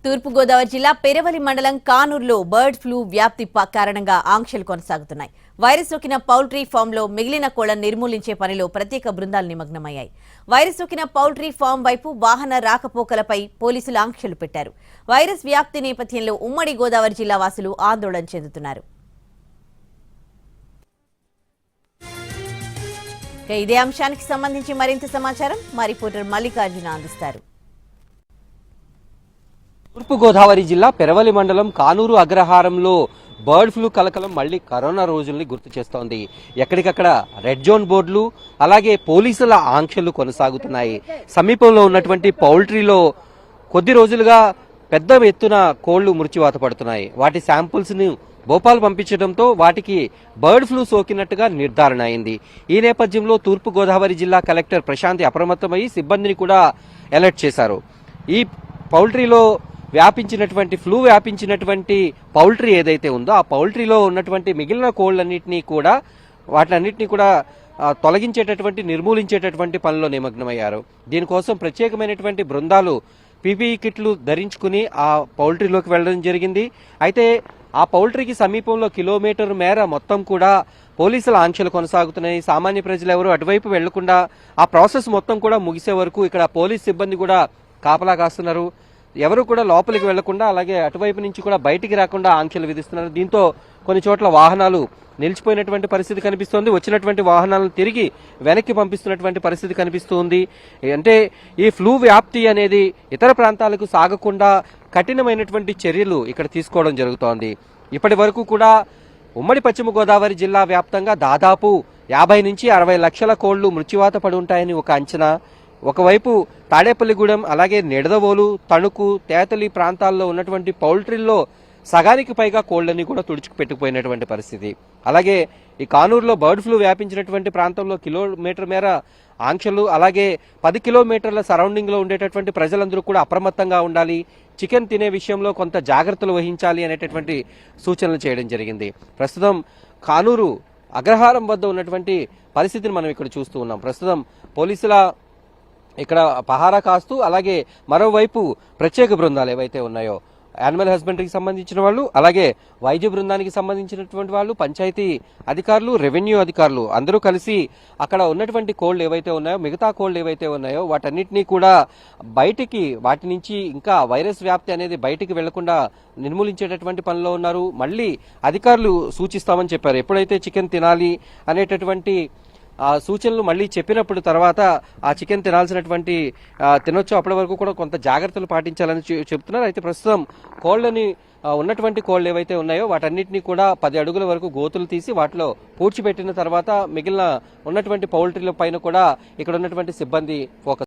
తూర్పుగోదావరి జిల్లా పెరవలి మండలం కానూరులో bird flu వ్యాప్తి కారణంగా ఆంక్షలు కొనసాగుతున్నాయి. వైరస్ సోకిన పౌల్ట్రీ ఫామ్లో మిగిలిన కోళ్లను నిర్మూలించే పనిలో ప్రత్యేక బృందాలు నిమగ్నమయ్యాయి. వైరస్ సోకిన పౌల్ట్రీ ఫామ్ వైపు వాహన రాకపోకలపై పోలీసులు ఆంక్షలు పెట్టారు. వైరస్ వ్యాప్తి నేపథ్యంలో ఉమ్మడి గోదావరి జిల్లా వాసులు ఆందోళన చెందుతున్నారు. ఇదే అంశానికి సంబంధించి మరింత సమాచారం మా రిపోర్టర్ మల్లికార్జున అందిస్తారు. తూర్పుగోదావరి జిల్లా పెరవలి మండలం కానూరు అగ్రహారంలో బర్డ్ ఫ్లూ కలకలం మళ్లీ కరోనా రోజుల్ని గుర్తు చేస్తోంది. ఎక్కడికక్కడ రెడ్ జోన్ బోర్డులు అలాగే పోలీసుల ఆంక్షలు కొనసాగుతున్నాయి. సమీపంలో ఉన్నటువంటి పౌల్ట్రీలో కొద్ది రోజులుగా పెద్ద ఎత్తున కోళ్లు మృత్యువాత పడుతున్నాయి. వాటి శాంపుల్స్ ని భోపాల్ పంపించడంతో వాటికి బర్డ్ ఫ్లూ సోకినట్టుగా నిర్ధారణ అయింది. ఈ నేపథ్యంలో తూర్పుగోదావరి జిల్లా కలెక్టర్ ప్రశాంతి అప్రమత్తమై సిబ్బందిని కూడా అలర్ట్ చేశారు. ఈ పౌల్ట్రీలో ఫ్లూ వ్యాపించినటువంటి పౌల్ట్రీ ఏదైతే ఉందో ఆ పౌల్ట్రీలో ఉన్నటువంటి మిగిలిన కోళ్లన్నింటినీ కూడా తొలగించేటటువంటి నిర్మూలించేటటువంటి పనిలో నిమగ్నమయ్యారు. దీనికోసం ప్రత్యేకమైనటువంటి బృందాలు పీపీఈ కిట్లు ధరించుకుని ఆ పౌల్ట్రీలోకి వెళ్లడం జరిగింది. అయితే ఆ పౌల్ట్రీకి సమీపంలో కిలోమీటర్ మేర మొత్తం కూడా పోలీసుల ఆంక్షలు కొనసాగుతున్నాయి. సామాన్య ప్రజలు ఎవరు అటువైపు వెళ్లకుండా ఆ ప్రాసెస్ మొత్తం కూడా ముగిసే వరకు ఇక్కడ పోలీస్ సిబ్బంది కూడా కాపలా కాస్తున్నారు. ఎవరు కూడా లోపలికి వెళ్లకుండా అలాగే అటువైపు నుంచి కూడా బయటికి రాకుండా ఆంక్షలు విధిస్తున్నారు. దీంతో కొన్ని చోట్ల వాహనాలు నిలిచిపోయినటువంటి పరిస్థితి కనిపిస్తోంది. వచ్చినటువంటి వాహనాలను తిరిగి వెనక్కి పంపిస్తున్నటువంటి పరిస్థితి కనిపిస్తుంది. అంటే ఈ ఫ్లూ వ్యాప్తి అనేది ఇతర ప్రాంతాలకు సాగకుండా కఠినమైనటువంటి చర్యలు ఇక్కడ తీసుకోవడం జరుగుతోంది. ఇప్పటి వరకు కూడా ఉమ్మడి పశ్చిమ గోదావరి జిల్లా వ్యాప్తంగా దాదాపు 50 నుంచి 60 లక్షల కోళ్లు మృత్యువాత పడి ఉంటాయని ఒక అంచనా. ఒకవైపు తాడేపల్లిగూడెం అలాగే నిడదవోలు, తణుకు, తేతలి ప్రాంతాల్లో ఉన్నటువంటి పౌల్ట్రీల్లో సగానికి పైగా కోళ్లని కూడా తుడుచుకుపెట్టుకుపోయినటువంటి పరిస్థితి. అలాగే ఈ కానూరులో బర్డ్ ఫ్లూ వ్యాపించినటువంటి ప్రాంతంలో కిలోమీటర్ మేర ఆంక్షలు, అలాగే 10 కిలోమీటర్ల సరౌండింగ్ లో ఉండేటటువంటి ప్రజలందరూ కూడా అప్రమత్తంగా ఉండాలి, చికెన్ తినే విషయంలో కొంత జాగ్రత్తలు వహించాలి అనేటటువంటి సూచనలు చేయడం జరిగింది. ప్రస్తుతం కానూరు అగ్రహారం వద్ద ఉన్నటువంటి పరిస్థితిని మనం ఇక్కడ చూస్తూ ఉన్నాం. ప్రస్తుతం పోలీసుల ఇక్కడ పహారా కాస్తూ అలాగే మరోవైపు ప్రత్యేక బృందాలు ఏవైతే ఉన్నాయో యానిమల్ హస్బెండరీకి సంబంధించిన వాళ్ళు, అలాగే వైద్య బృందానికి సంబంధించినటువంటి వాళ్ళు, పంచాయతీ అధికారులు, రెవెన్యూ అధికారులు అందరూ కలిసి అక్కడ ఉన్నటువంటి కోళ్లు ఏవైతే ఉన్నాయో మిగతా కోళ్లు ఏవైతే ఉన్నాయో వాటన్నిటినీ కూడా వాటి నుంచి ఇంకా వైరస్ వ్యాప్తి అనేది బయటికి వెళ్లకుండా నిర్మూలించేటటువంటి పనిలో ఉన్నారు. మళ్ళీ అధికారులు సూచిస్తామని చెప్పారు. ఎప్పుడైతే చికెన్ తినాలి అనేటటువంటి ఆ సూచనలు మళ్ళీ చెప్పినప్పుడు తర్వాత ఆ చికెన్ తినొచ్చు, అప్పటి వరకు కూడా కొంత జాగ్రత్తలు పాటించాలని చెప్తున్నారు. అయితే ప్రస్తుతం ఉన్నటువంటి కోళ్లు ఏవైతే ఉన్నాయో వాటన్నిటినీ కూడా 10 అడుగుల వరకు గోతులు తీసి వాటిలో పూడ్చిపెట్టిన తర్వాత మిగిలిన ఉన్నటువంటి పౌల్ట్రీల పైన కూడా ఇక్కడ ఉన్నటువంటి సిబ్బంది ఫోకస్